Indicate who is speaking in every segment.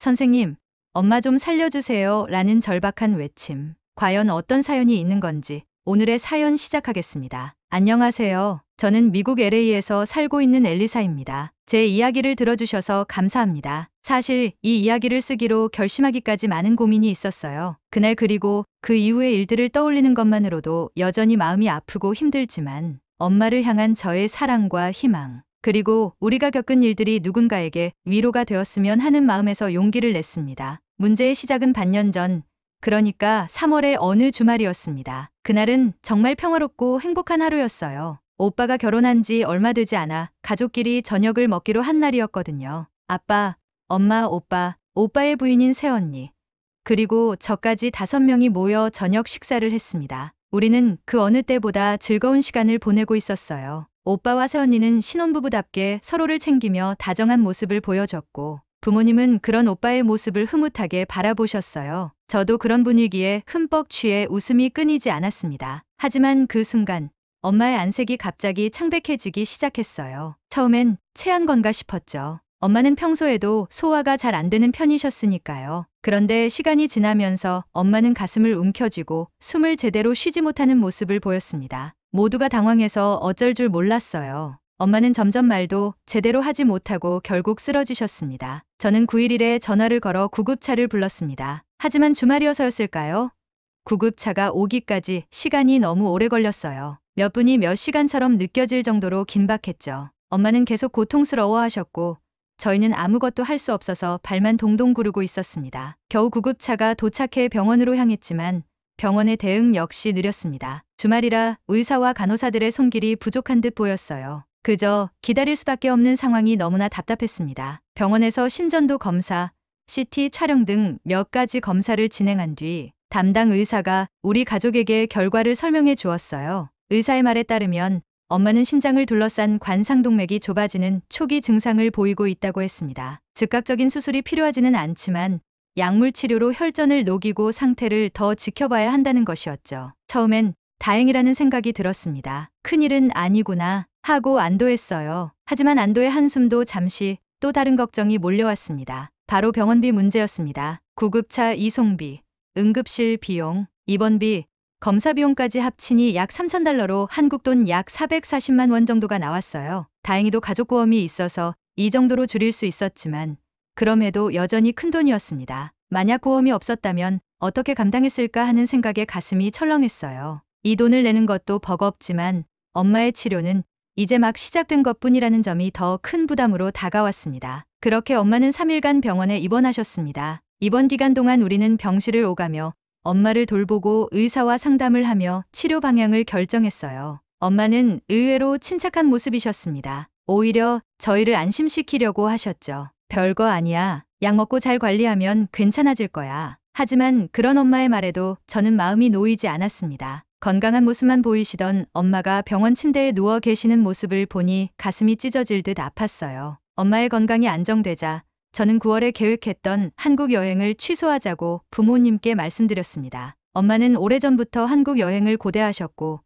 Speaker 1: 선생님, 엄마 좀 살려주세요 라는 절박한 외침. 과연 어떤 사연이 있는 건지 오늘의 사연 시작하겠습니다. 안녕하세요. 저는 미국 LA에서 살고 있는 엘리사입니다. 제 이야기를 들어주셔서 감사합니다. 사실 이 이야기를 쓰기로 결심하기까지 많은 고민이 있었어요. 그날 그리고 그 이후의 일들을 떠올리는 것만으로도 여전히 마음이 아프고 힘들지만 엄마를 향한 저의 사랑과 희망, 그리고 우리가 겪은 일들이 누군가에게 위로가 되었으면 하는 마음에서 용기를 냈습니다. 문제의 시작은 반년 전, 그러니까 3월의 어느 주말이었습니다. 그날은 정말 평화롭고 행복한 하루였어요. 오빠가 결혼한 지 얼마 되지 않아 가족끼리 저녁을 먹기로 한 날이었거든요. 아빠, 엄마, 오빠, 오빠의 부인인 새언니, 그리고 저까지 5명이 모여 저녁 식사를 했습니다. 우리는 그 어느 때보다 즐거운 시간을 보내고 있었어요. 오빠와 새언니는 신혼부부답게 서로를 챙기며 다정한 모습을 보여줬고, 부모님은 그런 오빠의 모습을 흐뭇하게 바라보셨어요. 저도 그런 분위기에 흠뻑 취해 웃음이 끊이지 않았습니다. 하지만 그 순간 엄마의 안색이 갑자기 창백해지기 시작했어요. 처음엔 체한 건가 싶었죠. 엄마는 평소에도 소화가 잘 안 되는 편이셨으니까요. 그런데 시간이 지나면서 엄마는 가슴을 움켜쥐고 숨을 제대로 쉬지 못하는 모습을 보였습니다. 모두가 당황해서 어쩔 줄 몰랐어요. 엄마는 점점 말도 제대로 하지 못하고 결국 쓰러지셨습니다. 저는 911에 전화를 걸어 구급차를 불렀습니다. 하지만 주말이어서였을까요? 구급차가 오기까지 시간이 너무 오래 걸렸어요. 몇 분이 몇 시간처럼 느껴질 정도로 긴박했죠. 엄마는 계속 고통스러워하셨고 저희는 아무것도 할 수 없어서 발만 동동 구르고 있었습니다. 겨우 구급차가 도착해 병원으로 향했지만 병원의 대응 역시 느렸습니다. 주말이라 의사와 간호사들의 손길이 부족한 듯 보였어요. 그저 기다릴 수밖에 없는 상황이 너무나 답답했습니다. 병원에서 심전도 검사, CT 촬영 등 몇 가지 검사를 진행한 뒤 담당 의사가 우리 가족에게 결과를 설명해 주었어요. 의사의 말에 따르면 엄마는 심장을 둘러싼 관상동맥이 좁아지는 초기 증상을 보이고 있다고 했습니다. 즉각적인 수술이 필요하지는 않지만 약물 치료로 혈전을 녹이고 상태를 더 지켜봐야 한다는 것이었죠. 처음엔 다행이라는 생각이 들었습니다. 큰일은 아니구나 하고 안도했어요. 하지만 안도의 한숨도 잠시 또 다른 걱정이 몰려왔습니다. 바로 병원비 문제였습니다. 구급차 이송비, 응급실 비용, 입원비, 검사 비용까지 합치니 약 3,000달러로 한국 돈 약 440만 원 정도가 나왔어요. 다행히도 가족보험이 있어서 이 정도로 줄일 수 있었지만 그럼에도 여전히 큰 돈이었습니다. 만약 보험이 없었다면 어떻게 감당했을까 하는 생각에 가슴이 철렁했어요. 이 돈을 내는 것도 버겁지만 엄마의 치료는 이제 막 시작된 것뿐이라는 점이 더 큰 부담으로 다가왔습니다. 그렇게 엄마는 3일간 병원에 입원하셨습니다. 입원 기간 동안 우리는 병실을 오가며 엄마를 돌보고 의사와 상담을 하며 치료 방향을 결정했어요. 엄마는 의외로 침착한 모습이셨습니다. 오히려 저희를 안심시키려고 하셨죠. 별거 아니야. 약 먹고 잘 관리하면 괜찮아질 거야. 하지만 그런 엄마의 말에도 저는 마음이 놓이지 않았습니다. 건강한 모습만 보이시던 엄마가 병원 침대에 누워 계시는 모습을 보니 가슴이 찢어질 듯 아팠어요. 엄마의 건강이 안정되자 저는 9월에 계획했던 한국 여행을 취소하자고 부모님께 말씀드렸습니다. 엄마는 오래전부터 한국 여행을 고대하셨고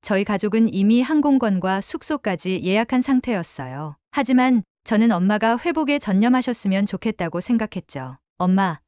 Speaker 1: 저희 가족은 이미 항공권과 숙소까지 예약한 상태였어요. 하지만 저는 엄마가 회복에 전념하셨으면 좋겠다고 생각했죠. 엄마,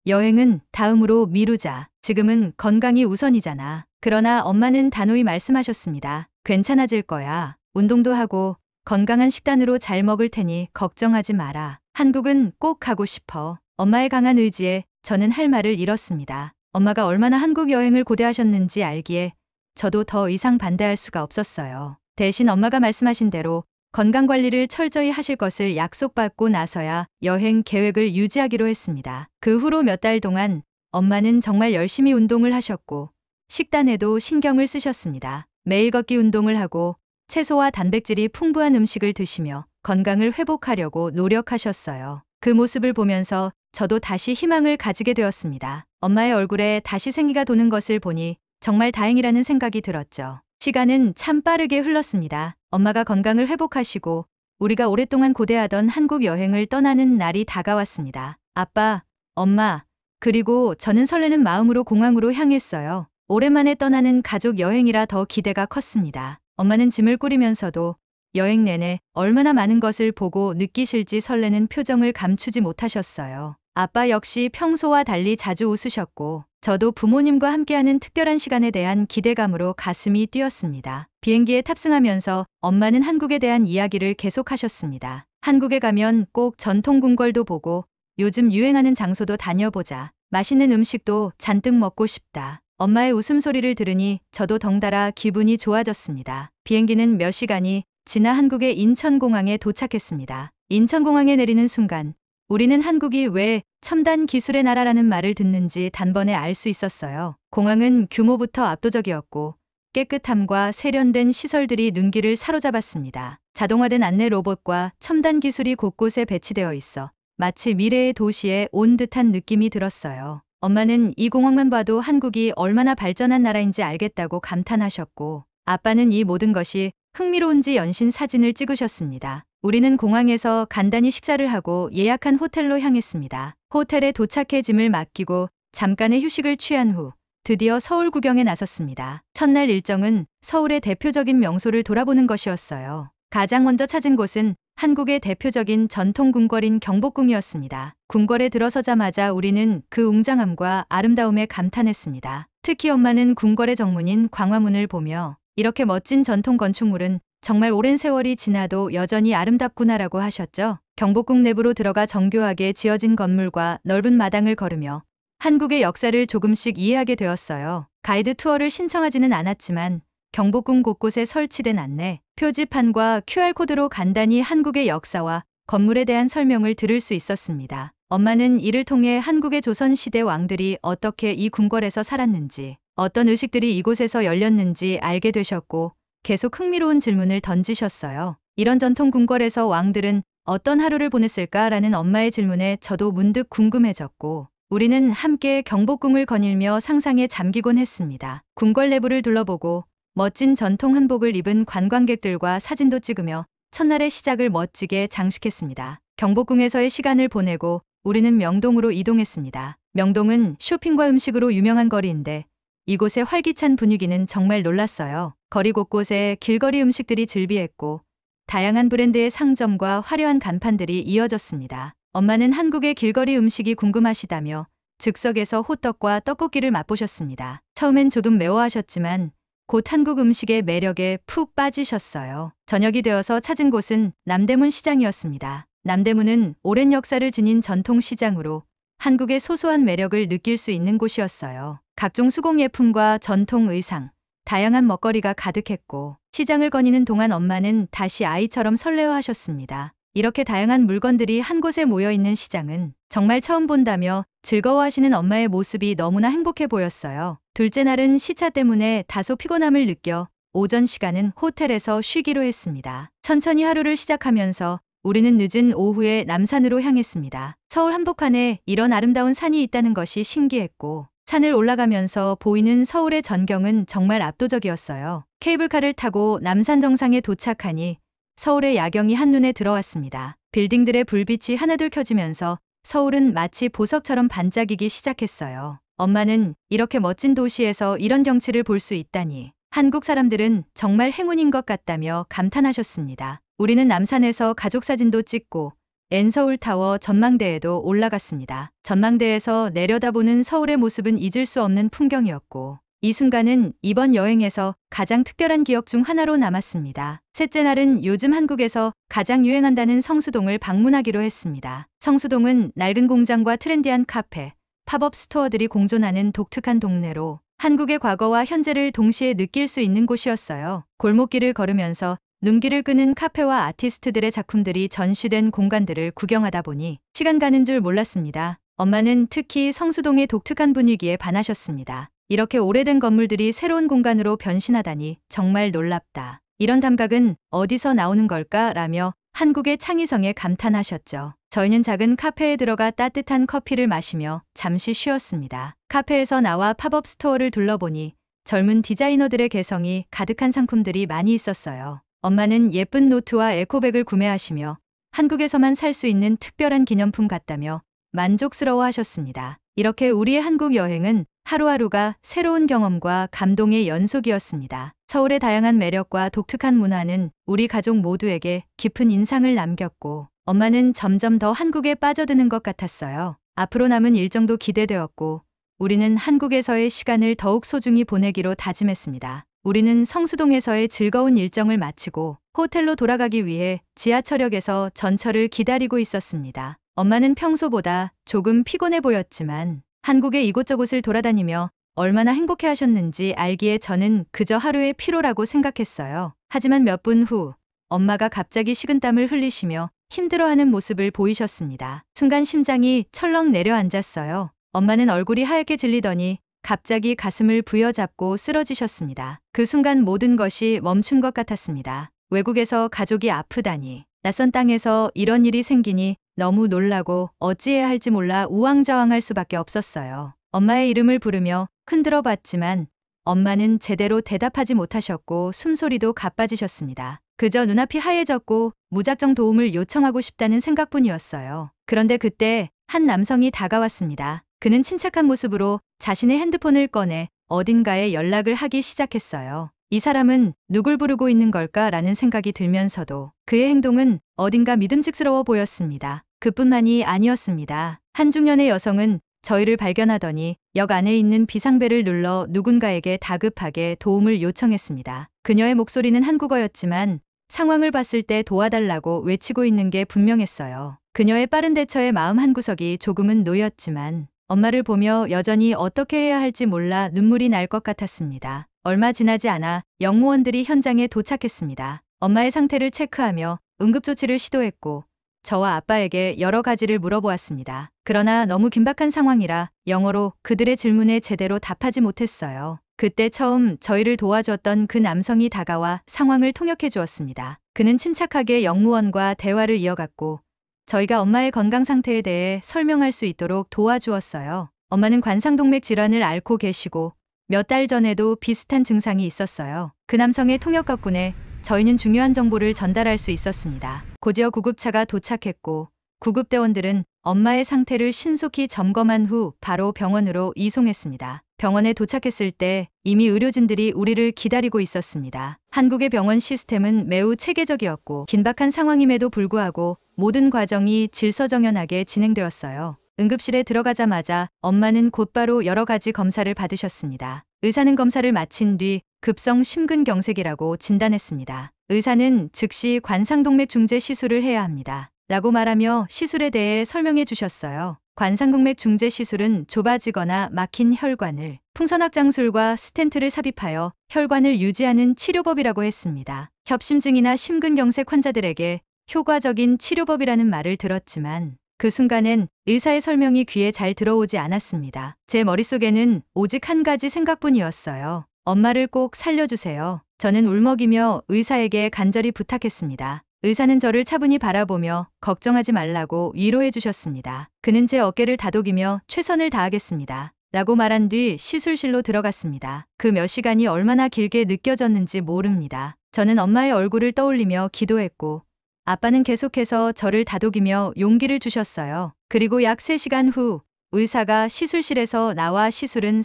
Speaker 1: 여행은 다음으로 미루자. 지금은 건강이 우선이잖아. 그러나 엄마는 단호히 말씀하셨습니다. 괜찮아질 거야. 운동도 하고 건강한 식단으로 잘 먹을 테니 걱정하지 마라. 한국은 꼭 가고 싶어. 엄마의 강한 의지에 저는 할 말을 잃었습니다. 엄마가 얼마나 한국 여행을 고대하셨는지 알기에 저도 더 이상 반대할 수가 없었어요. 대신 엄마가 말씀하신 대로 건강관리를 철저히 하실 것을 약속받고 나서야 여행 계획을 유지하기로 했습니다. 그 후로 몇 달 동안 엄마는 정말 열심히 운동을 하셨고 식단에도 신경을 쓰셨습니다. 매일 걷기 운동을 하고 채소와 단백질이 풍부한 음식을 드시며 건강을 회복하려고 노력하셨어요. 그 모습을 보면서 저도 다시 희망을 가지게 되었습니다. 엄마의 얼굴에 다시 생기가 도는 것을 보니 정말 다행이라는 생각이 들었죠. 시간은 참 빠르게 흘렀습니다. 엄마가 건강을 회복하시고 우리가 오랫동안 고대하던 한국 여행을 떠나는 날이 다가왔습니다. 아빠, 엄마, 그리고 저는 설레는 마음으로 공항으로 향했어요. 오랜만에 떠나는 가족 여행이라 더 기대가 컸습니다. 엄마는 짐을 꾸리면서도 여행 내내 얼마나 많은 것을 보고 느끼실지 설레는 표정을 감추지 못하셨어요. 아빠 역시 평소와 달리 자주 웃으셨고 저도 부모님과 함께하는 특별한 시간에 대한 기대감으로 가슴이 뛰었습니다. 비행기에 탑승하면서 엄마는 한국에 대한 이야기를 계속하셨습니다. 한국에 가면 꼭 전통 궁궐도 보고 요즘 유행하는 장소도 다녀보자. 맛있는 음식도 잔뜩 먹고 싶다. 엄마의 웃음소리를 들으니 저도 덩달아 기분이 좋아졌습니다. 비행기는 몇 시간이 지나 한국의 인천공항에 도착했습니다. 인천공항에 내리는 순간 우리는 한국이 왜 첨단 기술의 나라라는 말을 듣는지 단번에 알 수 있었어요. 공항은 규모부터 압도적이었고 깨끗함과 세련된 시설들이 눈길을 사로잡았습니다. 자동화된 안내 로봇과 첨단 기술이 곳곳에 배치되어 있어 마치 미래의 도시에 온 듯한 느낌이 들었어요. 엄마는 이 공항만 봐도 한국이 얼마나 발전한 나라인지 알겠다고 감탄하셨고 아빠는 이 모든 것이 흥미로운지 연신 사진을 찍으셨습니다. 우리는 공항에서 간단히 식사를 하고 예약한 호텔로 향했습니다. 호텔에 도착해 짐을 맡기고 잠깐의 휴식을 취한 후 드디어 서울 구경에 나섰습니다. 첫날 일정은 서울의 대표적인 명소를 돌아보는 것이었어요. 가장 먼저 찾은 곳은 한국의 대표적인 전통 궁궐인 경복궁이었습니다. 궁궐에 들어서자마자 우리는 그 웅장함과 아름다움에 감탄했습니다. 특히 엄마는 궁궐의 정문인 광화문을 보며 이렇게 멋진 전통 건축물은 정말 오랜 세월이 지나도 여전히 아름답구나라고 하셨죠. 경복궁 내부로 들어가 정교하게 지어진 건물과 넓은 마당을 걸으며 한국의 역사를 조금씩 이해하게 되었어요. 가이드 투어를 신청하지는 않았지만 경복궁 곳곳에 설치된 안내, 표지판과 QR코드로 간단히 한국의 역사와 건물에 대한 설명을 들을 수 있었습니다. 엄마는 이를 통해 한국의 조선시대 왕들이 어떻게 이 궁궐에서 살았는지, 어떤 의식들이 이곳에서 열렸는지 알게 되셨고 계속 흥미로운 질문을 던지셨어요. 이런 전통 궁궐에서 왕들은 어떤 하루를 보냈을까라는 엄마의 질문에 저도 문득 궁금해졌고 우리는 함께 경복궁을 거닐며 상상에 잠기곤 했습니다. 궁궐 내부를 둘러보고 멋진 전통 한복을 입은 관광객들과 사진도 찍으며 첫날의 시작을 멋지게 장식했습니다. 경복궁에서의 시간을 보내고 우리는 명동으로 이동했습니다. 명동은 쇼핑과 음식으로 유명한 거리인데 이곳의 활기찬 분위기는 정말 놀랐어요. 거리 곳곳에 길거리 음식들이 즐비했고 다양한 브랜드의 상점과 화려한 간판들이 이어졌습니다. 엄마는 한국의 길거리 음식이 궁금하시다며 즉석에서 호떡과 떡볶이를 맛보셨습니다. 처음엔 조금 매워하셨지만 곧 한국 음식의 매력에 푹 빠지셨어요. 저녁이 되어서 찾은 곳은 남대문 시장이었습니다. 남대문은 오랜 역사를 지닌 전통시장으로 한국의 소소한 매력을 느낄 수 있는 곳이었어요. 각종 수공예품과 전통 의상, 다양한 먹거리가 가득했고 시장을 거니는 동안 엄마는 다시 아이처럼 설레어하셨습니다. 이렇게 다양한 물건들이 한 곳에 모여있는 시장은 정말 처음 본다며 즐거워하시는 엄마의 모습이 너무나 행복해 보였어요. 둘째 날은 시차 때문에 다소 피곤함을 느껴 오전 시간은 호텔에서 쉬기로 했습니다. 천천히 하루를 시작하면서 우리는 늦은 오후에 남산으로 향했습니다. 서울 한복판에 이런 아름다운 산이 있다는 것이 신기했고 산을 올라가면서 보이는 서울의 전경은 정말 압도적이었어요. 케이블카를 타고 남산 정상에 도착하니 서울의 야경이 한눈에 들어왔습니다. 빌딩들의 불빛이 하나둘 켜지면서 서울은 마치 보석처럼 반짝이기 시작했어요. 엄마는 이렇게 멋진 도시에서 이런 경치를 볼 수 있다니 한국 사람들은 정말 행운인 것 같다며 감탄하셨습니다. 우리는 남산에서 가족사진도 찍고 N서울타워 전망대에도 올라갔습니다. 전망대에서 내려다보는 서울의 모습은 잊을 수 없는 풍경이었고 이 순간은 이번 여행에서 가장 특별한 기억 중 하나로 남았습니다. 셋째 날은 요즘 한국에서 가장 유행한다는 성수동을 방문하기로 했습니다. 성수동은 낡은 공장과 트렌디한 카페, 팝업 스토어들이 공존하는 독특한 동네로 한국의 과거와 현재를 동시에 느낄 수 있는 곳이었어요. 골목길을 걸으면서 눈길을 끄는 카페와 아티스트들의 작품들이 전시된 공간들을 구경하다 보니 시간 가는 줄 몰랐습니다. 엄마는 특히 성수동의 독특한 분위기에 반하셨습니다. 이렇게 오래된 건물들이 새로운 공간으로 변신하다니 정말 놀랍다. 이런 감각은 어디서 나오는 걸까? 라며 한국의 창의성에 감탄하셨죠. 저희는 작은 카페에 들어가 따뜻한 커피를 마시며 잠시 쉬었습니다. 카페에서 나와 팝업 스토어를 둘러보니 젊은 디자이너들의 개성이 가득한 상품들이 많이 있었어요. 엄마는 예쁜 노트와 에코백을 구매하시며 한국에서만 살 수 있는 특별한 기념품 같다며 만족스러워 하셨습니다. 이렇게 우리의 한국 여행은 하루하루가 새로운 경험과 감동의 연속이었습니다. 서울의 다양한 매력과 독특한 문화는 우리 가족 모두에게 깊은 인상을 남겼고 엄마는 점점 더 한국에 빠져드는 것 같았어요. 앞으로 남은 일정도 기대되었고 우리는 한국에서의 시간을 더욱 소중히 보내기로 다짐했습니다. 우리는 성수동에서의 즐거운 일정을 마치고 호텔로 돌아가기 위해 지하철역에서 전철을 기다리고 있었습니다. 엄마는 평소보다 조금 피곤해 보였지만 한국의 이곳저곳을 돌아다니며 얼마나 행복해 하셨는지 알기에 저는 그저 하루의 피로라고 생각했어요. 하지만 몇 분 후 엄마가 갑자기 식은땀을 흘리시며 힘들어하는 모습을 보이셨습니다. 순간 심장이 철렁 내려앉았어요. 엄마는 얼굴이 하얗게 질리더니 갑자기 가슴을 부여잡고 쓰러지셨습니다. 그 순간 모든 것이 멈춘 것 같았습니다. 외국에서 가족이 아프다니, 낯선 땅에서 이런 일이 생기니 너무 놀라고 어찌해야 할지 몰라 우왕좌왕할 수밖에 없었어요. 엄마의 이름을 부르며 흔들어 봤지만 엄마는 제대로 대답하지 못하셨고 숨소리도 가빠지셨습니다. 그저 눈앞이 하얘졌고 무작정 도움을 요청하고 싶다는 생각뿐이었어요. 그런데 그때 한 남성이 다가왔습니다. 그는 침착한 모습으로 자신의 핸드폰을 꺼내 어딘가에 연락을 하기 시작했어요. 이 사람은 누굴 부르고 있는 걸까라는 생각이 들면서도 그의 행동은 어딘가 믿음직스러워 보였습니다. 그뿐만이 아니었습니다. 한 중년의 여성은 저희를 발견하더니 역 안에 있는 비상벨을 눌러 누군가에게 다급하게 도움을 요청했습니다. 그녀의 목소리는 한국어였지만 상황을 봤을 때 도와달라고 외치고 있는 게 분명했어요. 그녀의 빠른 대처에 마음 한구석이 조금은 놓였지만 엄마를 보며 여전히 어떻게 해야 할지 몰라 눈물이 날 것 같았습니다. 얼마 지나지 않아 영무원들이 현장에 도착했습니다. 엄마의 상태를 체크하며 응급조치를 시도했고 저와 아빠에게 여러 가지를 물어보았습니다. 그러나 너무 긴박한 상황이라 영어로 그들의 질문에 제대로 답하지 못했어요. 그때 처음 저희를 도와주었던 그 남성이 다가와 상황을 통역해 주었습니다. 그는 침착하게 영무원과 대화를 이어갔고 저희가 엄마의 건강 상태에 대해 설명할 수 있도록 도와주었어요. 엄마는 관상동맥 질환을 앓고 계시고 몇 달 전에도 비슷한 증상이 있었어요. 그 남성의 통역 덕분에 저희는 중요한 정보를 전달할 수 있었습니다. 곧이어 구급차가 도착했고 구급대원들은 엄마의 상태를 신속히 점검한 후 바로 병원으로 이송했습니다. 병원에 도착했을 때 이미 의료진들이 우리를 기다리고 있었습니다. 한국의 병원 시스템은 매우 체계적이었고 긴박한 상황임에도 불구하고 모든 과정이 질서정연하게 진행되었어요. 응급실에 들어가자마자 엄마는 곧바로 여러 가지 검사를 받으셨습니다. 의사는 검사를 마친 뒤 급성 심근경색이라고 진단했습니다. 의사는 즉시 관상동맥 중재 시술을 해야 합니다. 라고 말하며 시술에 대해 설명해 주셨어요. 관상동맥 중재 시술은 좁아지거나 막힌 혈관을 풍선학 장술과 스텐트를 삽입하여 혈관을 유지하는 치료법이라고 했습니다. 협심증이나 심근경색 환자들에게 효과적인 치료법이라는 말을 들었지만 그 순간엔 의사의 설명이 귀에 잘 들어오지 않았습니다. 제 머릿속에는 오직 한 가지 생각뿐이었어요. 엄마를 꼭 살려주세요. 저는 울먹이며 의사에게 간절히 부탁했습니다. 의사는 저를 차분히 바라보며 걱정하지 말라고 위로해 주셨습니다. 그는 제 어깨를 다독이며 최선을 다하겠습니다. 라고 말한 뒤 시술실로 들어갔습니다. 그 몇 시간이 얼마나 길게 느껴졌는지 모릅니다. 저는 엄마의 얼굴을 떠올리며 기도했고 아빠는 계속해서 저를 다독이며 용기를 주셨어요. 그리고 약 3시간 후 의사가 시술실에서 나와 시술은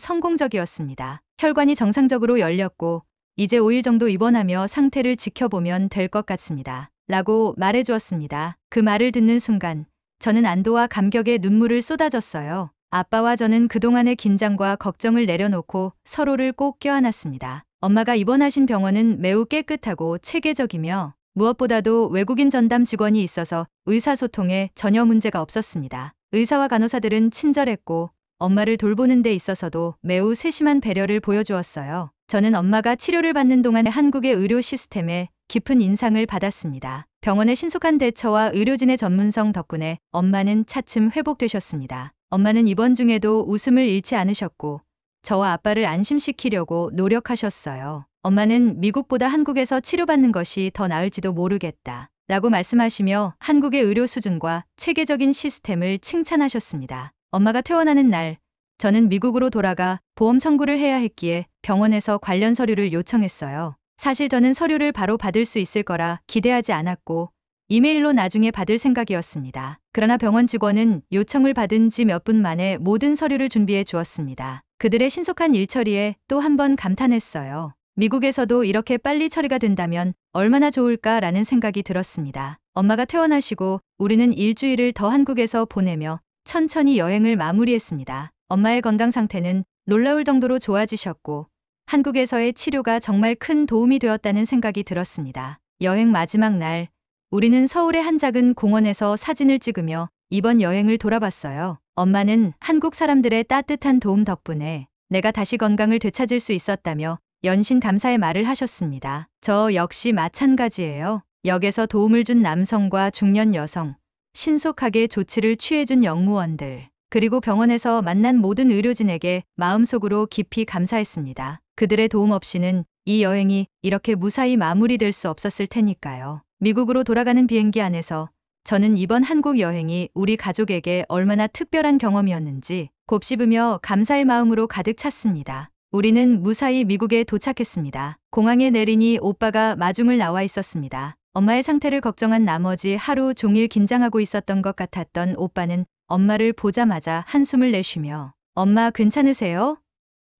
Speaker 1: 성공적이었습니다. 혈관이 정상적으로 열렸고 이제 5일 정도 입원하며 상태를 지켜보면 될 것 같습니다. 라고 말해주었습니다. 그 말을 듣는 순간 저는 안도와 감격에 눈물을 쏟아졌어요. 아빠와 저는 그동안의 긴장과 걱정을 내려놓고 서로를 꼭 껴안았습니다. 엄마가 입원하신 병원은 매우 깨끗하고 체계적이며 무엇보다도 외국인 전담 직원이 있어서 의사소통에 전혀 문제가 없었습니다. 의사와 간호사들은 친절했고 엄마를 돌보는 데 있어서도 매우 세심한 배려를 보여주었어요. 저는 엄마가 치료를 받는 동안의 한국의 의료 시스템에 깊은 인상을 받았습니다. 병원의 신속한 대처와 의료진의 전문성 덕분에 엄마는 차츰 회복되셨습니다. 엄마는 입원 중에도 웃음을 잃지 않으셨고 저와 아빠를 안심시키려고 노력하셨어요. 엄마는 미국보다 한국에서 치료받는 것이 더 나을지도 모르겠다 라고 말씀하시며 한국의 의료 수준과 체계적인 시스템을 칭찬하셨습니다. 엄마가 퇴원하는 날 저는 미국으로 돌아가 보험 청구를 해야 했기에 병원에서 관련 서류를 요청했어요. 사실 저는 서류를 바로 받을 수 있을 거라 기대하지 않았고 이메일로 나중에 받을 생각이었습니다. 그러나 병원 직원은 요청을 받은 지 몇 분 만에 모든 서류를 준비해 주었습니다. 그들의 신속한 일처리에 또 한 번 감탄했어요. 미국에서도 이렇게 빨리 처리가 된다면 얼마나 좋을까라는 생각이 들었습니다. 엄마가 퇴원하시고 우리는 일주일을 더 한국에서 보내며 천천히 여행을 마무리했습니다. 엄마의 건강 상태는 놀라울 정도로 좋아지셨고 한국에서의 치료가 정말 큰 도움이 되었다는 생각이 들었습니다. 여행 마지막 날, 우리는 서울의 한 작은 공원에서 사진을 찍으며 이번 여행을 돌아봤어요. 엄마는 한국 사람들의 따뜻한 도움 덕분에 내가 다시 건강을 되찾을 수 있었다며 연신 감사의 말을 하셨습니다. 저 역시 마찬가지예요. 역에서 도움을 준 남성과 중년 여성, 신속하게 조치를 취해준 영무원들, 그리고 병원에서 만난 모든 의료진에게 마음속으로 깊이 감사했습니다. 그들의 도움 없이는 이 여행이 이렇게 무사히 마무리될 수 없었을 테니까요. 미국으로 돌아가는 비행기 안에서 저는 이번 한국 여행이 우리 가족에게 얼마나 특별한 경험이었는지 곱씹으며 감사의 마음으로 가득 찼습니다. 우리는 무사히 미국에 도착했습니다. 공항에 내리니 오빠가 마중을 나와 있었습니다. 엄마의 상태를 걱정한 나머지 하루 종일 긴장하고 있었던 것 같았던 오빠는 엄마를 보자마자 한숨을 내쉬며 "엄마 괜찮으세요?"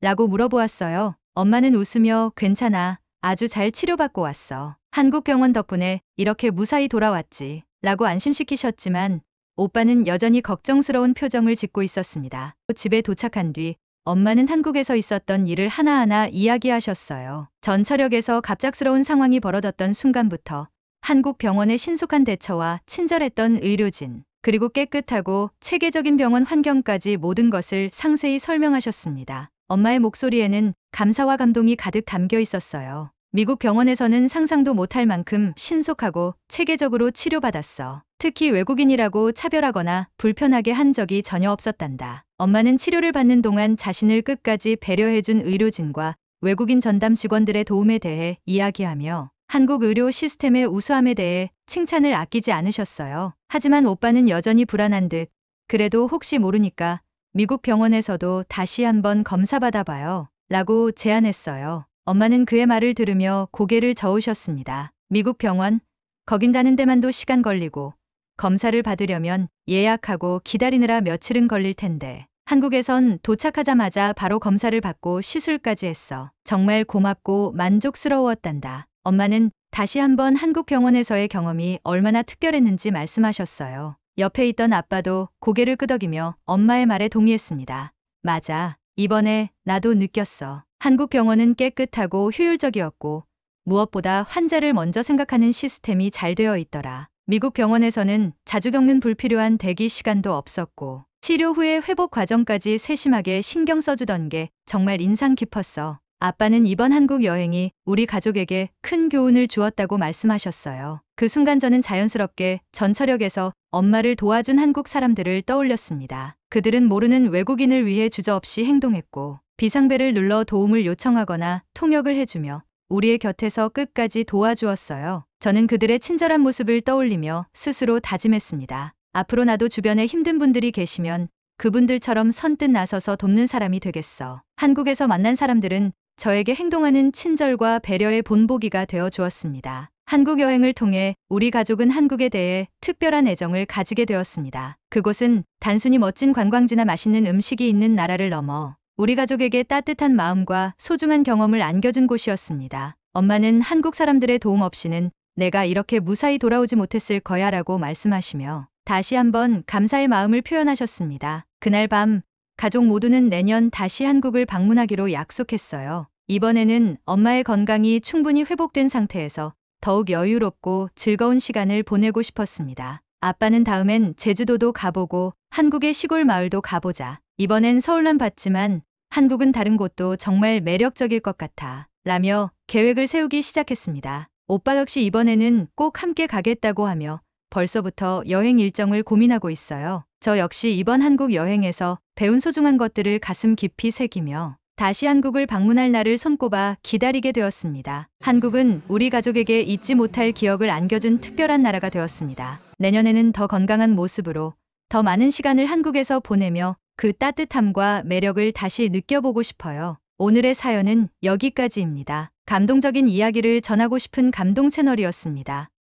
Speaker 1: 라고 물어보았어요. 엄마는 웃으며 "괜찮아. 아주 잘 치료받고 왔어. 한국 병원 덕분에 이렇게 무사히 돌아왔지." 라고 안심시키셨지만 오빠는 여전히 걱정스러운 표정을 짓고 있었습니다. 집에 도착한 뒤 엄마는 한국에서 있었던 일을 하나하나 이야기하셨어요. 전철역에서 갑작스러운 상황이 벌어졌던 순간부터 한국 병원의 신속한 대처와 친절했던 의료진, 그리고 깨끗하고 체계적인 병원 환경까지 모든 것을 상세히 설명하셨습니다. 엄마의 목소리에는 감사와 감동이 가득 담겨 있었어요. 미국 병원에서는 상상도 못할 만큼 신속하고 체계적으로 치료받았어. 특히 외국인이라고 차별하거나 불편하게 한 적이 전혀 없었단다. 엄마는 치료를 받는 동안 자신을 끝까지 배려해준 의료진과 외국인 전담 직원들의 도움에 대해 이야기하며 한국 의료 시스템의 우수함에 대해 칭찬을 아끼지 않으셨어요. 하지만 오빠는 여전히 불안한 듯 "그래도 혹시 모르니까 미국 병원에서도 다시 한번 검사받아봐요. 라고 제안했어요. 엄마는 그의 말을 들으며 고개를 저으셨습니다. 미국 병원? 거긴 가는 데만도 시간 걸리고 검사를 받으려면 예약하고 기다리느라 며칠은 걸릴 텐데 한국에선 도착하자마자 바로 검사를 받고 시술까지 했어. 정말 고맙고 만족스러웠단다. 엄마는 다시 한번 한국 병원에서의 경험이 얼마나 특별했는지 말씀하셨어요. 옆에 있던 아빠도 고개를 끄덕이며 엄마의 말에 동의했습니다. "맞아. 이번에 나도 느꼈어. 한국 병원은 깨끗하고 효율적이었고 무엇보다 환자를 먼저 생각하는 시스템이 잘 되어 있더라. 미국 병원에서는 자주 겪는 불필요한 대기 시간도 없었고 치료 후의 회복 과정까지 세심하게 신경 써주던 게 정말 인상 깊었어." 아빠는 이번 한국 여행이 우리 가족에게 큰 교훈을 주었다고 말씀하셨어요. 그 순간 저는 자연스럽게 전철역에서 엄마를 도와준 한국 사람들을 떠올렸습니다. 그들은 모르는 외국인을 위해 주저없이 행동했고 비상벨을 눌러 도움을 요청하거나 통역을 해주며 우리의 곁에서 끝까지 도와주었어요. 저는 그들의 친절한 모습을 떠올리며 스스로 다짐했습니다. 앞으로 나도 주변에 힘든 분들이 계시면 그분들처럼 선뜻 나서서 돕는 사람이 되겠어. 한국에서 만난 사람들은 저에게 행동하는 친절과 배려의 본보기가 되어 주었습니다. 한국 여행을 통해 우리 가족은 한국에 대해 특별한 애정을 가지게 되었습니다. 그곳은 단순히 멋진 관광지나 맛있는 음식이 있는 나라를 넘어 우리 가족에게 따뜻한 마음과 소중한 경험을 안겨준 곳이었습니다. 엄마는 한국 사람들의 도움 없이는 내가 이렇게 무사히 돌아오지 못했을 거야 라고 말씀하시며 다시 한번 감사의 마음을 표현하셨습니다. 그날 밤 가족 모두는 내년 다시 한국을 방문하기로 약속했어요. 이번에는 엄마의 건강이 충분히 회복된 상태에서 더욱 여유롭고 즐거운 시간을 보내고 싶었습니다. 아빠는 다음엔 제주도도 가보고 한국의 시골 마을도 가보자. 이번엔 서울만 봤지만 한국은 다른 곳도 정말 매력적일 것 같아. 라며 계획을 세우기 시작했습니다. 오빠 역시 이번에는 꼭 함께 가겠다고 하며 벌써부터 여행 일정을 고민하고 있어요. 저 역시 이번 한국 여행에서 배운 소중한 것들을 가슴 깊이 새기며 다시 한국을 방문할 날을 손꼽아 기다리게 되었습니다. 한국은 우리 가족에게 잊지 못할 기억을 안겨준 특별한 나라가 되었습니다. 내년에는 더 건강한 모습으로 더 많은 시간을 한국에서 보내며 그 따뜻함과 매력을 다시 느껴보고 싶어요. 오늘의 사연은 여기까지입니다. 감동적인 이야기를 전하고 싶은 감동 채널이었습니다.